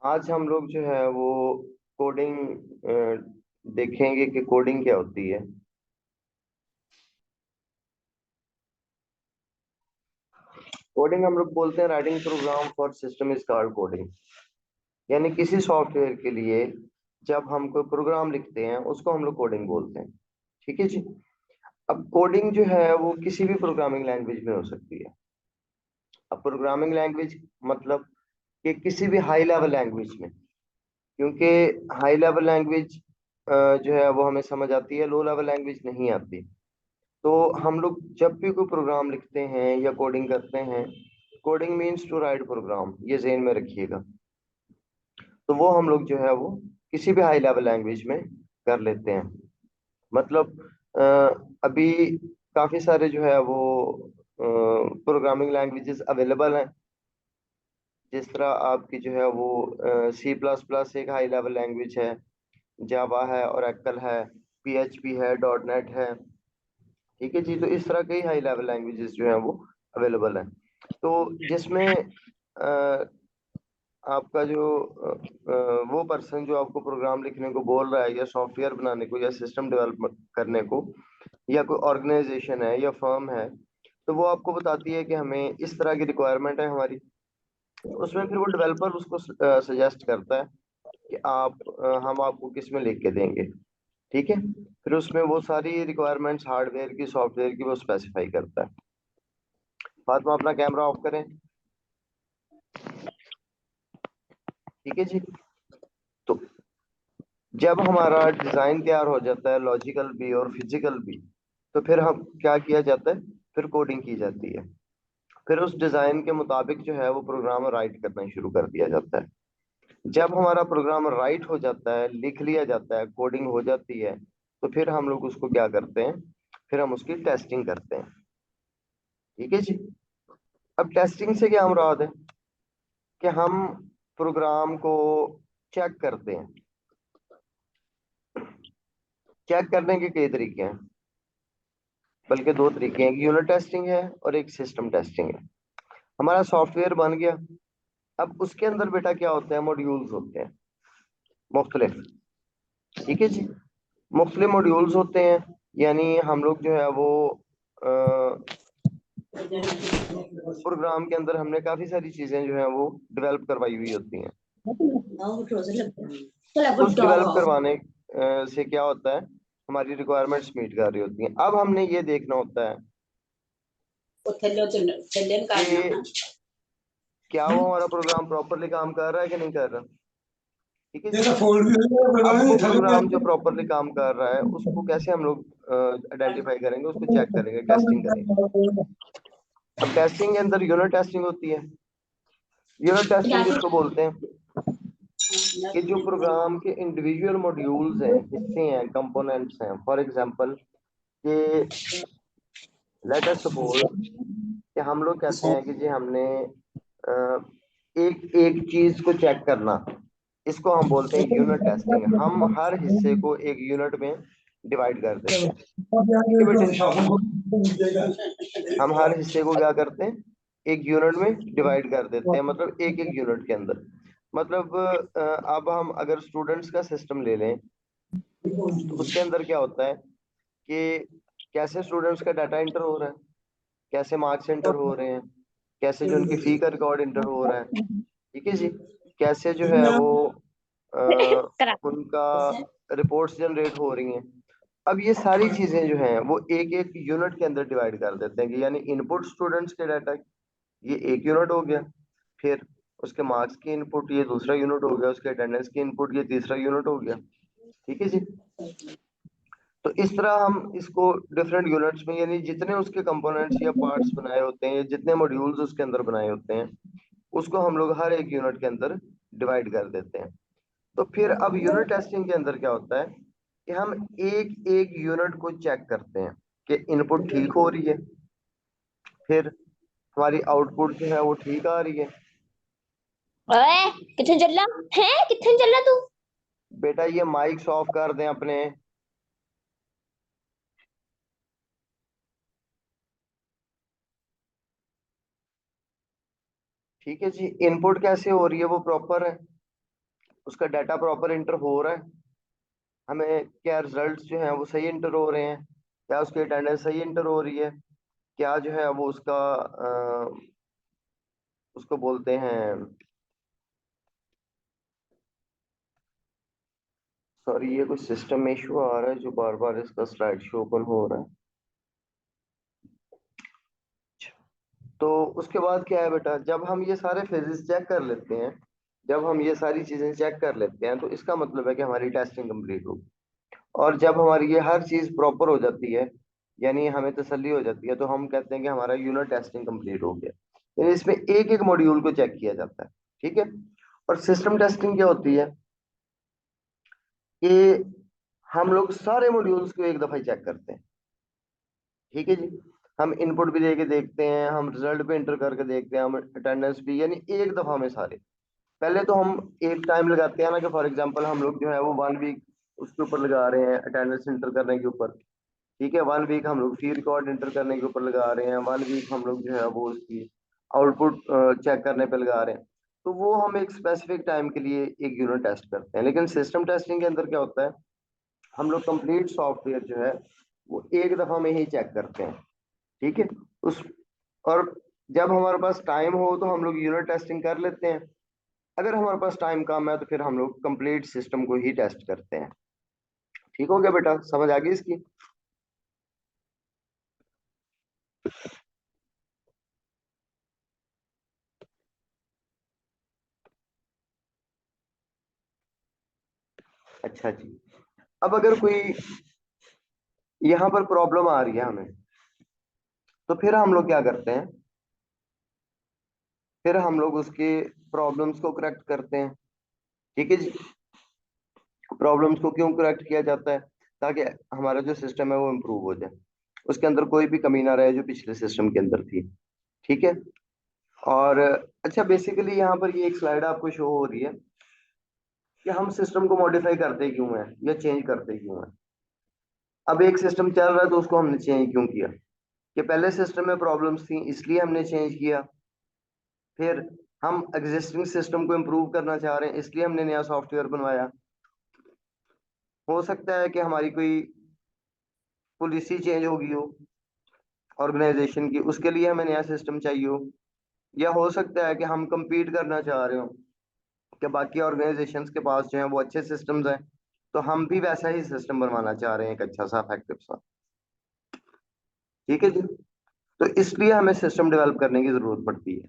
आज हम लोग जो है वो कोडिंग देखेंगे कि कोडिंग क्या होती है। कोडिंग हम लोग बोलते हैं writing program for system is called coding. यानी किसी सॉफ्टवेयर के लिए जब हम कोई प्रोग्राम लिखते हैं उसको हम लोग कोडिंग बोलते हैं। ठीक है जी। अब कोडिंग जो है वो किसी भी प्रोग्रामिंग लैंग्वेज में हो सकती है। अब प्रोग्रामिंग लैंग्वेज मतलब कि किसी भी हाई लेवल लैंग्वेज में, क्योंकि हाई लेवल लैंग्वेज जो है वो हमें समझ आती है, लो लेवल लैंग्वेज नहीं आती। तो हम लोग जब भी कोई प्रोग्राम लिखते हैं या कोडिंग करते हैं, coding means to write program, ये ज़हन में रखिएगा। तो वो हम लोग जो है वो किसी भी हाई लेवल लैंग्वेज में कर लेते हैं। मतलब अ, अभी काफ़ी सारे जो है वो प्रोग्रामिंग लैंग्वेजेस अवेलेबल हैं। जिस तरह आपकी जो है वो C++ एक हाई लेवल लैंग्वेज है, जावा है, ओरेकल है, PHP है, डॉट नेट है। ठीक है जी। तो इस तरह कई हाई लेवल लैंग्वेजेस जो हैं वो अवेलेबल हैं। तो जिसमें अ, आपका जो वो पर्सन जो आपको प्रोग्राम लिखने को बोल रहा है या सॉफ्टवेयर बनाने को या सिस्टम डेवलप करने को, या कोई ऑर्गेनाइजेशन है या फर्म है, तो वो आपको बताती है कि हमें इस तरह की रिक्वायरमेंट है हमारी। उसमें फिर वो डेवलपर उसको सजेस्ट करता है कि हम आपको किस में लिख के देंगे। ठीक है। फिर उसमें वो सारी रिक्वायरमेंट्स हार्डवेयर की सॉफ्टवेयर की वो स्पेसिफाई करता है। फातिमा अपना कैमरा ऑफ करें। ठीक है जी। तो जब हमारा डिजाइन तैयार हो जाता है, लॉजिकल भी और फिजिकल भी, तो फिर हम क्या किया जाता है, फिर कोडिंग की जाती है। फिर उस डिजाइन के मुताबिक जो है वो प्रोग्राम राइट करना शुरू कर दिया जाता है। जब हमारा प्रोग्राम राइट हो जाता है, लिख लिया जाता है, कोडिंग हो जाती है, तो फिर हम लोग उसको क्या करते हैं, फिर हम उसकी टेस्टिंग करते हैं। ठीक है जी। अब टेस्टिंग से क्या मुराद है कि हम प्रोग्राम को चेक करते हैं। चेक करने के कई तरीके हैं, बल्कि दो तरीके हैं। एक यूनिट टेस्टिंग है और एक सिस्टम टेस्टिंग है। हमारा सॉफ्टवेयर बन गया। अब उसके अंदर बेटा क्या होता है, मॉड्यूल्स होते हैं मुख्तलिफ। ठीक है जी। मुख्तलिफ मॉड्यूल्स होते हैं। यानी हम लोग जो है वो प्रोग्राम के अंदर हमने काफ़ी सारी चीज़ें जो हैं वो डेवलप करवाई हुई होती हैं। उस डेवलप करवाने से क्या होता है, हमारी रिक्वायरमेंट्स मीट कर रही होती हैं। अब हमने ये देखना होता है कि क्या वो हमारा प्रोग्राम प्रॉपरली काम कर रहा है कि नहीं कर रहा। ठीक है जी। अब वो प्रोग्राम जो प्रॉपरली काम कर रहा है उसको कैसे हम लोग आइडेंटिफाई करेंगे, उसको चेक करेंगे, टेस्टिंग करेंगे। अब टेस्टिंग के अंदर यूनिट टेस्टिंग होती है। यूनिट टेस्टिंग किसको बोलते हैं, कि जो प्रोग्राम के इंडिविजुअल मॉड्यूल्स हैं, हिस्से हैं, कंपोनेंट्स हैं। फॉर एग्जांपल कि लेट अस सपोज कि हम लोग कहते हैं कि जी हमने अ, एक एक चीज को चेक करना, इसको हम बोलते हैं यूनिट टेस्टिंग। हम हर हिस्से को एक यूनिट में डिवाइड कर देते हैं। ठीक है बेटे जी। हम हर हिस्से को क्या करते हैं, एक यूनिट में डिवाइड कर देते हैं, मतलब एक एक यूनिट के अंदर। मतलब अब हम अगर स्टूडेंट्स का सिस्टम ले लें, तो उसके अंदर क्या होता है कि कैसे स्टूडेंट्स का डाटा इंटर हो रहा है, कैसे मार्क्स इंटर हो रहे हैं, कैसे जो उनकी फी का रिकॉर्ड इंटर हो रहा है। ठीक है जी। कैसे जो है वो अ, उनका रिपोर्ट्स जनरेट हो रही हैं। अब ये सारी चीजें जो हैं वो एक एक यूनिट के अंदर डिवाइड कर देते हैं कि यानी इनपुट स्टूडेंट्स के डाटा, ये एक यूनिट हो गया। फिर उसके मार्क्स की इनपुट ये दूसरा यूनिट हो गया, उसके अटेंडेंस की इनपुट ये तीसरा यूनिट हो गया। ठीक है जी। तो इस तरह हम इसको डिफरेंट यूनिट्स में, यानी जितने उसके कंपोनेंट्स या पार्ट्स बनाए होते हैं या जितने मॉड्यूल्स उसके अंदर बनाए होते हैं, उसको हम लोग हर एक यूनिट के अंदर डिवाइड कर देते हैं। तो फिर अब यूनिट टेस्टिंग के अंदर क्या होता है कि हम एक एक यूनिट को चेक करते हैं कि इनपुट ठीक हो रही है, फिर हमारी आउटपुट जो है वो ठीक आ रही है। ओए किथे चला है, किथे चला तू? बेटा ये माइक्स ऑफ कर दें अपने। ठीक है जी। इनपुट कैसे हो रही है, वो प्रॉपर है। उसका डाटा प्रॉपर इंटर हो रहा है, हमें क्या रिजल्ट्स जो हैं वो सही इंटर हो रहे हैं, क्या उसकी अटेंडेंस सही इंटर हो रही है, क्या जो है वो उसका उसको बोलते हैं, सॉरी ये कुछ सिस्टम में इशू आ रहा है जो बार बार इसका स्लाइड शो ओपन हो रहा है। तो उसके बाद क्या है बेटा, जब हम ये सारे फेजेस चेक कर लेते हैं, जब हम ये सारी चीजें चेक कर लेते हैं तो इसका मतलब है कि हमारी टेस्टिंग कंप्लीट होगी। और जब हमारी ये हर चीज प्रॉपर हो जाती है, यानी हमें तसल्ली हो जाती है, तो हम कहते हैं कि हमारा यूनिट टेस्टिंग कंप्लीट हो गया। यानी इसमें एक एक मॉड्यूल को चेक किया जाता है, ठीक है। और सिस्टम टेस्टिंग क्या होती है कि हम लोग सारे मॉड्यूल्स को एक दफा चेक करते हैं, ठीक है जी। हम इनपुट भी दे के देखते हैं, हम रिजल्ट भी इंटर करके देखते हैं, हम अटेंडेंस भी, यानी एक दफा में सारे। पहले तो हम एक टाइम लगाते हैं ना, कि फॉर एग्जांपल हम लोग जो है वो 1 वीक उसके ऊपर लगा रहे हैं अटेंडेंस इंटर करने के ऊपर, ठीक है। 1 वीक हम लोग फी रिकॉर्ड इंटर करने के ऊपर लगा रहे हैं, 1 वीक हम लोग जो है वो उसकी आउटपुट चेक करने पे लगा रहे हैं। तो वो हम एक स्पेसिफिक टाइम के लिए एक यूनिट टेस्ट करते हैं। लेकिन सिस्टम टेस्टिंग के अंदर क्या होता है, हम लोग कंप्लीट सॉफ्टवेयर जो है वो एक दफा में ही चेक करते हैं, ठीक है। उस और जब हमारे पास टाइम हो तो हम लोग यूनिट टेस्टिंग कर लेते हैं। अगर हमारे पास टाइम कम है तो फिर हम लोग कंप्लीट सिस्टम को ही टेस्ट करते हैं। ठीक हो गया बेटा, समझ आ गई इसकी? अच्छा जी। अब अगर कोई यहाँ पर प्रॉब्लम आ रही है हमें, तो फिर हम लोग क्या करते हैं, फिर हम लोग उसके प्रॉब्लम्स को करेक्ट करते हैं, ठीक है जी। प्रॉब्लम्स को क्यों करेक्ट किया जाता है? ताकि हमारा जो सिस्टम है वो इम्प्रूव हो जाए, उसके अंदर कोई भी कमी ना रहे जो पिछले सिस्टम के अंदर थी, ठीक है। और अच्छा, बेसिकली यहाँ पर ये एक स्लाइड आपको शो हो रही है कि हम सिस्टम को मॉडिफाई करते क्यों हैं या चेंज करते क्यों हैं। अब एक सिस्टम चल रहा है तो उसको हमने चेंज क्यों किया? कि पहले सिस्टम में प्रॉब्लम्स थी इसलिए हमने चेंज किया। फिर हम एग्जिस्टिंग सिस्टम को इम्प्रूव करना चाह रहे हैं इसलिए हमने नया सॉफ्टवेयर बनवाया। हो सकता है कि हमारी कोई पॉलिसी चेंज होगी हो ऑर्गेनाइजेशन की, उसके लिए हमें नया सिस्टम चाहिए हो। या हो सकता है कि हम compete करना चाह रहे हो कि बाकी ऑर्गेनाइजेशंस के पास जो है वो अच्छे सिस्टम्स हैं, तो हम भी वैसा ही सिस्टम बनवाना चाह रहे हैं, एक अच्छा सा इफेक्टिव सा, ठीक है जी। तो इसलिए हमें सिस्टम डेवलप करने की जरूरत पड़ती है।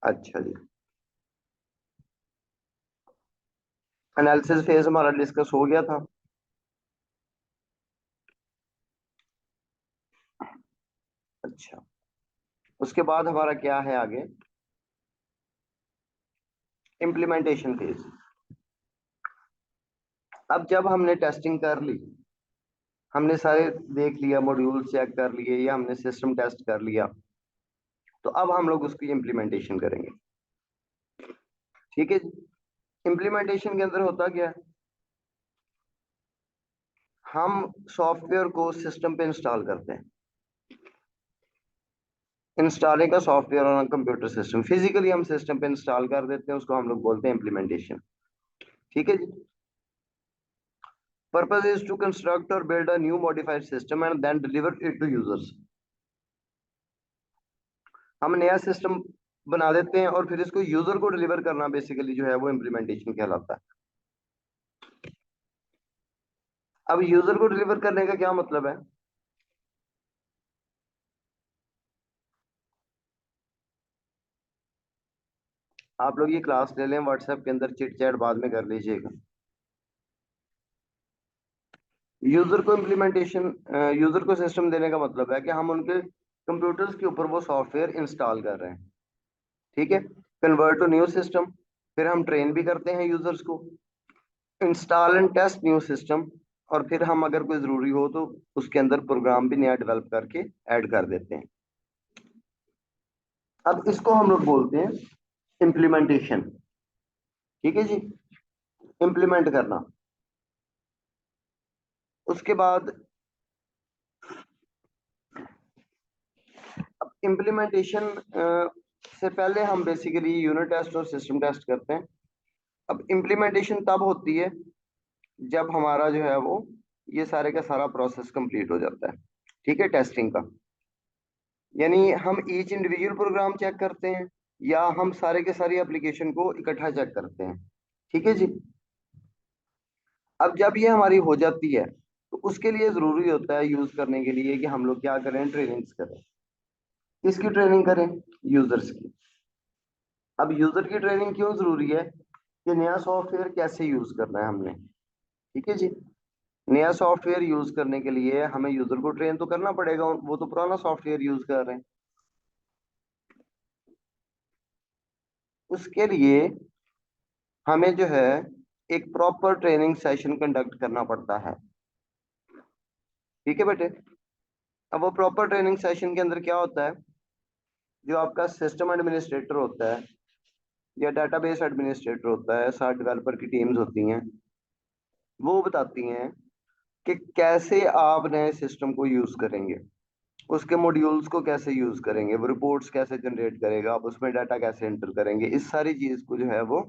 अच्छा जी। एनालिसिस फेज हमारा डिस्कस हो गया था। अच्छा, उसके बाद हमारा क्या है आगे, इम्प्लीमेंटेशन फेज। अब जब हमने टेस्टिंग कर ली, हमने सारे देख लिया, मॉड्यूल चेक कर लिए या हमने सिस्टम टेस्ट कर लिया, तो अब हम लोग उसकी इम्प्लीमेंटेशन करेंगे, ठीक है। इम्प्लीमेंटेशन के अंदर होता क्या है, हम सॉफ्टवेयर को सिस्टम पे इंस्टॉल करते हैं। इंस्टॉलिंग का software on computer system, physically हम सिस्टम पे इंस्टॉल कर देते हैं, उसको हम लोग बोलते हैं इम्प्लीमेंटेशन, ठीक है जी। पर्पज इज टू कंस्ट्रक्ट और build a new modified system and then deliver it to users. हम नया सिस्टम बना देते हैं और फिर इसको यूजर को डिलीवर करना बेसिकली जो है वो इम्प्लीमेंटेशन कहलाता है। अब यूजर को डिलीवर करने का क्या मतलब है, आप लोग ये क्लास ले लें, व्हाट्सएप के अंदर चिट चैट बाद में कर लीजिएगा। यूजर को इम्प्लीमेंटेशन, यूजर को सिस्टम देने का मतलब है कि हम उनके कंप्यूटर्स के ऊपर वो सॉफ्टवेयर इंस्टॉल कर रहे हैं, ठीक है। कन्वर्ट टू न्यू सिस्टम, फिर हम ट्रेन भी करते हैं यूजर्स को, install and test new system, और फिर हम अगर कोई जरूरी हो तो उसके अंदर प्रोग्राम भी नया डेवलप करके ऐड कर देते हैं। अब इसको हम लोग बोलते हैं इम्प्लीमेंटेशन, ठीक है जी। इम्प्लीमेंट करना। उसके बाद अब इम्प्लीमेंटेशन से पहले हम बेसिकली यूनिट टेस्ट और सिस्टम टेस्ट करते हैं। अब इम्प्लीमेंटेशन तब होती है जब हमारा जो है वो ये सारे का सारा प्रोसेस कंप्लीट हो जाता है, ठीक है, टेस्टिंग का। यानी हम ईच इंडिविजुअल प्रोग्राम चेक करते हैं या हम सारे के सारी एप्लीकेशन को इकट्ठा चेक करते हैं, ठीक है जी। अब जब ये हमारी हो जाती है तो उसके लिए जरूरी होता है यूज करने के लिए कि हम लोग क्या करें, ट्रेनिंग्स करें। किसकी ट्रेनिंग करें? यूजर्स की। अब यूजर की ट्रेनिंग क्यों जरूरी है कि नया सॉफ्टवेयर कैसे यूज करना है हमने, ठीक है जी। नया सॉफ्टवेयर यूज करने के लिए हमें यूजर को ट्रेन तो करना पड़ेगा, वो तो पुराना सॉफ्टवेयर यूज कर रहे हैं। उसके लिए हमें जो है एक प्रॉपर ट्रेनिंग सेशन कंडक्ट करना पड़ता है, ठीक है बेटे। अब वो प्रॉपर ट्रेनिंग सेशन के अंदर क्या होता है, जो आपका सिस्टम एडमिनिस्ट्रेटर होता है या डेटाबेस एडमिनिस्ट्रेटर होता है, साथ डेवलपर की टीम्स होती हैं, वो बताती हैं कि कैसे आप नए सिस्टम को यूज करेंगे, उसके मॉड्यूल्स को कैसे यूज करेंगे, वो रिपोर्ट्स कैसे जनरेट करेगा, आप उसमें डाटा कैसे एंटर करेंगे। इस सारी चीज को जो है वो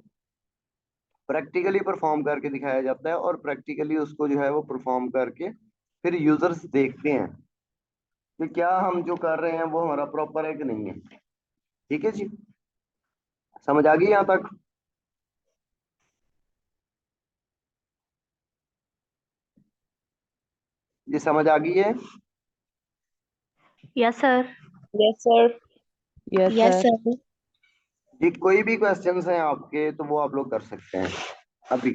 प्रैक्टिकली परफॉर्म करके दिखाया जाता है और प्रैक्टिकली उसको जो है वो परफॉर्म करके फिर यूजर्स देखते हैं कि क्या हम जो कर रहे हैं वो हमारा प्रॉपर है कि नहीं है, ठीक है जी। समझ आ गई यहाँ तक? ये समझ आ गई है? Yes sir. Yes, sir. Yes sir. जी, कोई भी क्वेश्चंस हैं आपके तो वो आप लोग कर सकते हैं अभी।